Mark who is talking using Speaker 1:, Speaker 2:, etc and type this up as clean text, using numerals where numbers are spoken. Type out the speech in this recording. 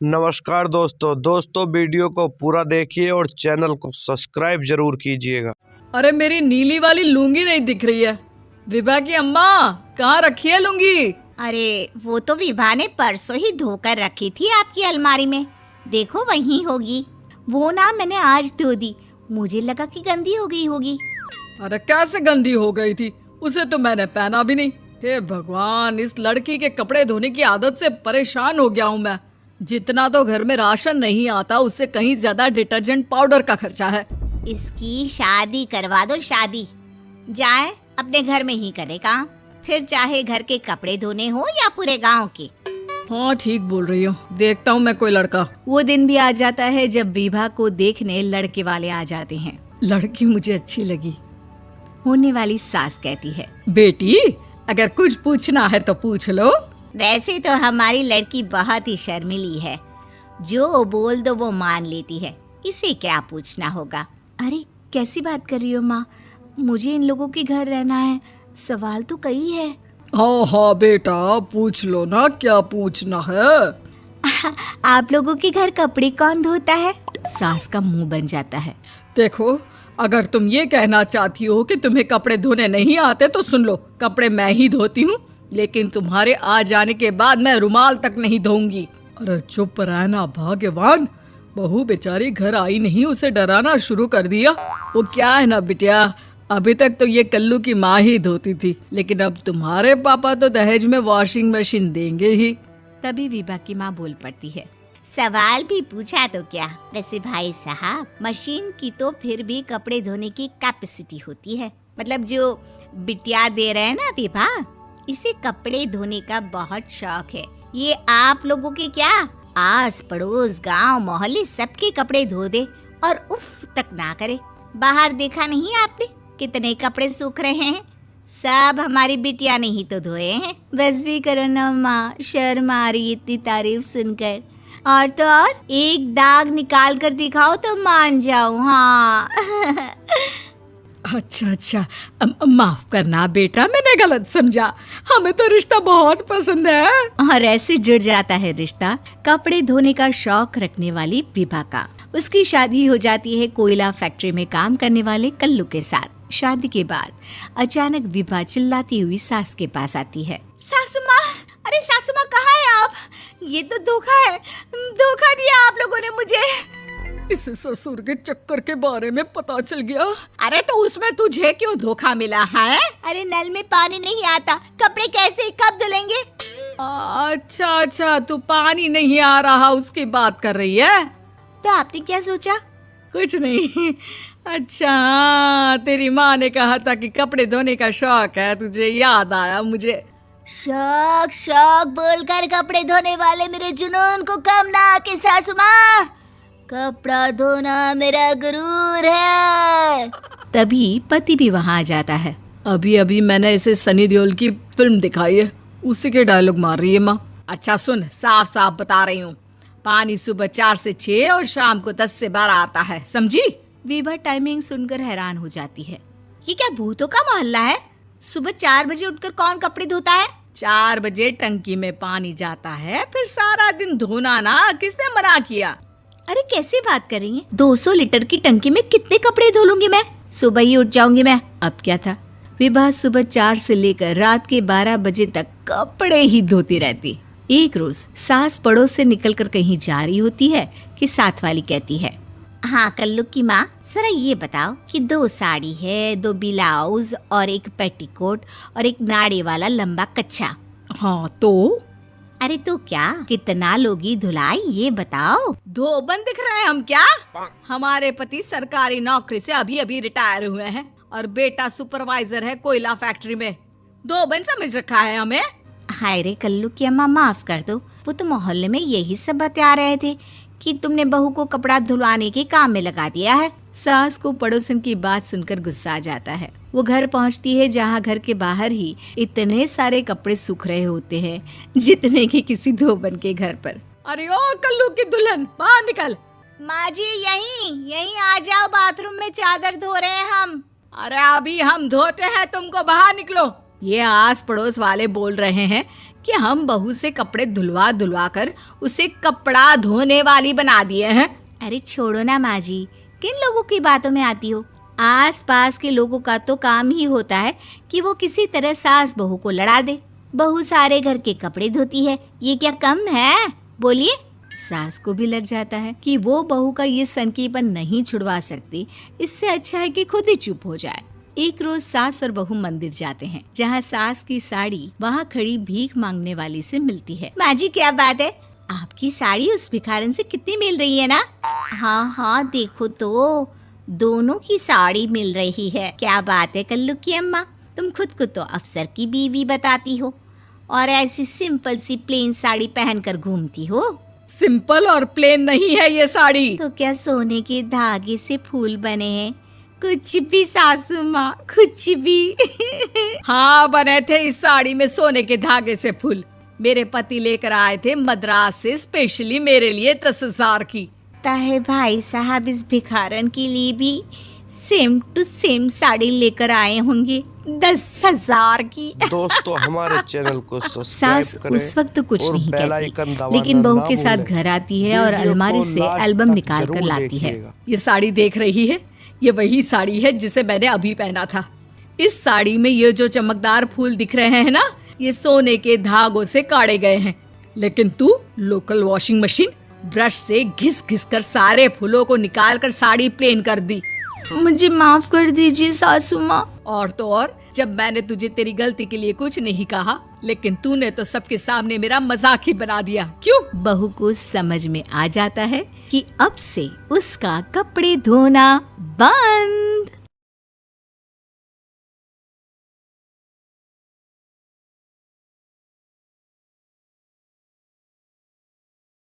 Speaker 1: नमस्कार दोस्तों वीडियो को पूरा देखिए और चैनल को सब्सक्राइब जरूर कीजिएगा।
Speaker 2: अरे मेरी नीली वाली लुंगी नहीं दिख रही है। विभा की अम्मा कहाँ रखी है लुंगी?
Speaker 3: अरे वो तो विभा ने परसों ही धोकर रखी थी आपकी अलमारी में, देखो वहीं होगी। वो ना मैंने आज धो दी, मुझे लगा कि गंदी हो गई होगी।
Speaker 2: अरे कैसे गंदी हो गई थी, उसे तो मैंने पहना भी नहीं। हे भगवान, इस लड़की के कपड़े धोने की आदत से परेशान हो गया हूँ मैं। जितना तो घर में राशन नहीं आता उससे कहीं ज्यादा डिटर्जेंट पाउडर का खर्चा है।
Speaker 3: इसकी शादी करवा दो, शादी जाए अपने घर में ही करे काम, फिर चाहे घर के कपड़े धोने हो या पूरे गांव के।
Speaker 2: हाँ ठीक बोल रही हो, देखता हूँ मैं कोई लड़का।
Speaker 4: वो दिन भी आ जाता है जब विभा को देखने लड़के वाले आ जाते हैं।
Speaker 2: लड़की मुझे अच्छी लगी।
Speaker 4: होने वाली सास कहती है,
Speaker 2: बेटी अगर कुछ पूछना है तो पूछ लो।
Speaker 3: वैसे तो हमारी लड़की बहुत ही शर्मीली है, जो बोल दो वो मान लेती है, इसे क्या पूछना होगा।
Speaker 4: अरे कैसी बात कर रही हो माँ, मुझे इन लोगों के घर रहना है, सवाल तो कई है।
Speaker 2: हाँ हाँ बेटा पूछ लो ना, क्या पूछना है।
Speaker 4: आप लोगों के घर कपड़े कौन धोता है? सास का मुंह बन जाता है।
Speaker 2: देखो अगर तुम ये कहना चाहती हो कि तुम्हें कपड़े धोने नहीं आते तो सुन लो, कपड़े मैं ही धोती हूँ, लेकिन तुम्हारे आ जाने के बाद मैं रुमाल तक नहीं धोऊंगी। अरे चुप रहना भाग्यवान, बहू बेचारी घर आई नहीं, उसे डराना शुरू कर दिया। वो क्या है ना बिटिया, अभी तक तो ये कल्लू की माँ ही धोती थी, लेकिन अब तुम्हारे पापा तो दहेज में वॉशिंग मशीन देंगे ही।
Speaker 4: तभी विभा की माँ बोल पड़ती है,
Speaker 3: सवाल भी पूछा तो क्या। वैसे भाई साहब, मशीन की तो फिर भी कपड़े धोने की कैपेसिटी होती है, मतलब जो बिटिया दे रहे हैं ना विभा, इसे कपड़े धोने का बहुत शौक है। ये आप लोगों के क्या, आस पड़ोस गांव मोहल्ले सबके कपड़े धो दे और उफ तक ना करे। बाहर देखा नहीं आपने कितने कपड़े सूख रहे हैं, सब हमारी बिटिया ने ही तो धोए हैं।
Speaker 4: बस भी करो ना माँ, शर्म आ रही इतनी तारीफ सुनकर। और तो और एक दाग निकाल कर दिखाओ तो मान जाऊं। हाँ
Speaker 2: अच्छा माफ करना बेटा, मैंने गलत समझा, हमें तो रिश्ता बहुत पसंद है।
Speaker 4: और ऐसे जुड़ जाता है रिश्ता कपड़े धोने का शौक रखने वाली विभा का। उसकी शादी हो जाती है कोयला फैक्ट्री में काम करने वाले कल्लू के साथ। शादी के बाद अचानक विभा चिल्लाती हुई सास के पास आती है।
Speaker 3: सासू माँ, अरे सासू माँ कहाँ है आप? ये तो धोखा है, धोखा दिया आप लोगों ने मुझे।
Speaker 2: इस ससुर के चक्कर के बारे में पता चल गया।
Speaker 3: अरे तो उसमें तुझे क्यों धोखा मिला है? अरे नल में पानी नहीं आता, कपड़े कैसे कब धुलेंगे?
Speaker 2: अच्छा तू पानी नहीं आ रहा उसकी बात कर रही है।
Speaker 3: तो आपने क्या सोचा?
Speaker 2: कुछ नहीं। अच्छा तेरी माँ ने कहा था कि कपड़े धोने का शौक है, तुझे याद आया मुझे।
Speaker 3: शौक शौक बोलकर कपड़े धोने वाले मेरे जुनून को कम ना आके सासू माँ, कपड़ा धोना मेरा गुरूर है।
Speaker 4: तभी पति भी वहाँ आ जाता है।
Speaker 2: अभी मैंने इसे सनी देओल की फिल्म दिखाई है, उसी के डायलॉग मार रही है माँ। अच्छा सुन, साफ साफ बता रही हूँ, पानी सुबह 4 से 6 और शाम को 10 से 12 आता है, समझी?
Speaker 4: विभा टाइमिंग सुनकर हैरान हो जाती है।
Speaker 3: ये क्या भूतों का मोहल्ला है? सुबह 4 बजे उठकर कौन कपड़े धोता है?
Speaker 2: 4 बजे टंकी में पानी जाता है, फिर सारा दिन धोना ना, किसने मना किया?
Speaker 4: अरे कैसी बात कर रही हैं? 200 लीटर की टंकी में कितने कपड़े धो लूंगी मैं, सुबह ही उठ जाऊंगी मैं। अब क्या था, विभा सुबह 4 से लेकर रात के 12 बजे तक कपड़े ही धोती रहती। एक रोज सास पड़ोस से निकलकर कहीं जा रही होती है कि साथ वाली कहती है,
Speaker 3: हाँ कल्लू की माँ, जरा ये बताओ कि 2 साड़ी है, 2 ब्लाउज और एक पेटीकोट और एक नाड़े वाला लंबा कच्छा।
Speaker 2: हाँ तो?
Speaker 3: अरे तो क्या, कितना लोगी धुलाई ये बताओ।
Speaker 2: धोबन दिख रहे हैं हम क्या? हमारे पति सरकारी नौकरी से अभी रिटायर हुए हैं और बेटा सुपरवाइजर है कोयला फैक्ट्री में। धोबन समझ रखा है हमें?
Speaker 3: हाय रे कल्लू की अम्मा, माफ कर दो, वो तो मोहल्ले में यही सब बता रहे थे कि तुमने बहू को कपड़ा धुलवाने के काम में लगा दिया है।
Speaker 4: सास को पड़ोसन की बात सुनकर गुस्सा आ जाता है। वो घर पहुंचती है जहां घर के बाहर ही इतने सारे कपड़े सूख रहे होते हैं जितने कि किसी धोबन के घर पर।
Speaker 2: अरे ओ कल्लू की दुल्हन, बाहर निकल।
Speaker 3: माँ जी यहीं आ जाओ, बाथरूम में चादर धो रहे हैं हम।
Speaker 2: अरे अभी हम धोते हैं, तुमको बाहर निकलो।
Speaker 4: ये आस पड़ोस वाले बोल रहे हैं
Speaker 2: कि हम बहू से कपड़े धुलवा धुलवा कर उसे कपड़ा धोने वाली बना दिए हैं।
Speaker 3: अरे छोड़ो ना माँ जी, किन लोगों की बातों में आती हो। आस पास के लोगों का तो काम ही होता है कि वो किसी तरह सास बहू को लड़ा दे। बहू सारे घर के कपड़े धोती है, ये क्या कम है? बोलिए।
Speaker 4: सास को भी लग जाता है कि वो बहू का ये सनकीपन नहीं छुड़वा सकती, इससे अच्छा है कि खुद ही चुप हो जाए। एक रोज सास और बहू मंदिर जाते हैं, जहाँ सास की साड़ी वहाँ खड़ी भीख मांगने वाली से मिलती है।
Speaker 3: माँ जी क्या बात है, आपकी साड़ी उस भिखारन से कितनी मिल रही है ना? हाँ हाँ देखो तो, दोनों की साड़ी मिल रही है। क्या बात है कल्लू की अम्मा, तुम खुद को तो अफसर की बीवी बताती हो और ऐसी सिंपल सी प्लेन साड़ी पहनकर घूमती हो।
Speaker 2: सिंपल और प्लेन नहीं है ये साड़ी।
Speaker 3: तो क्या सोने के धागे से फूल बने हैं? कुछ भी सासू माँ, कुछ भी।
Speaker 2: हाँ बने थे इस साड़ी में सोने के धागे से फूल। मेरे पति लेकर आए थे मद्रास से स्पेशली मेरे लिए 10,000 की।
Speaker 3: ताहे भाई साहब इस भिखारन के लिए भी सेम टू सेम साड़ी लेकर आए होंगे 10,000 की।
Speaker 1: दोस्तों हमारे चैनल को सब्सक्राइब
Speaker 4: सास
Speaker 1: करें
Speaker 4: उस वक्त तो कुछ
Speaker 1: और
Speaker 4: नहीं
Speaker 1: बेल
Speaker 4: कहती,
Speaker 1: आइकन दबाना
Speaker 4: लेकिन बहू
Speaker 1: ना
Speaker 4: के साथ
Speaker 1: भूलें।
Speaker 4: घर आती है और
Speaker 1: वीडियो
Speaker 4: अलमारी
Speaker 1: को
Speaker 4: से
Speaker 1: लास्ट
Speaker 4: एल्बम
Speaker 1: तक
Speaker 4: निकाल कर
Speaker 1: जरूर
Speaker 4: लाती है।
Speaker 1: देखिएगा।
Speaker 2: ये साड़ी देख रही है, ये वही साड़ी है जिसे मैंने अभी पहना था। इस साड़ी में ये जो चमकदार फूल दिख रहे हैं ना, ये सोने के धागों से काढ़े गए हैं। लेकिन तू लोकल वॉशिंग मशीन ब्रश से घिस घिस कर सारे फूलों को निकाल कर साड़ी प्लेन कर दी।
Speaker 4: मुझे माफ कर दीजिए सासू माँ।
Speaker 2: और तो और, जब मैंने तुझे तेरी गलती के लिए कुछ नहीं कहा, लेकिन तूने तो सबके सामने मेरा मजाक ही बना दिया। क्यों?
Speaker 4: बहू को समझ में आ जाता है कि अब से उसका कपड़े धोना बंद।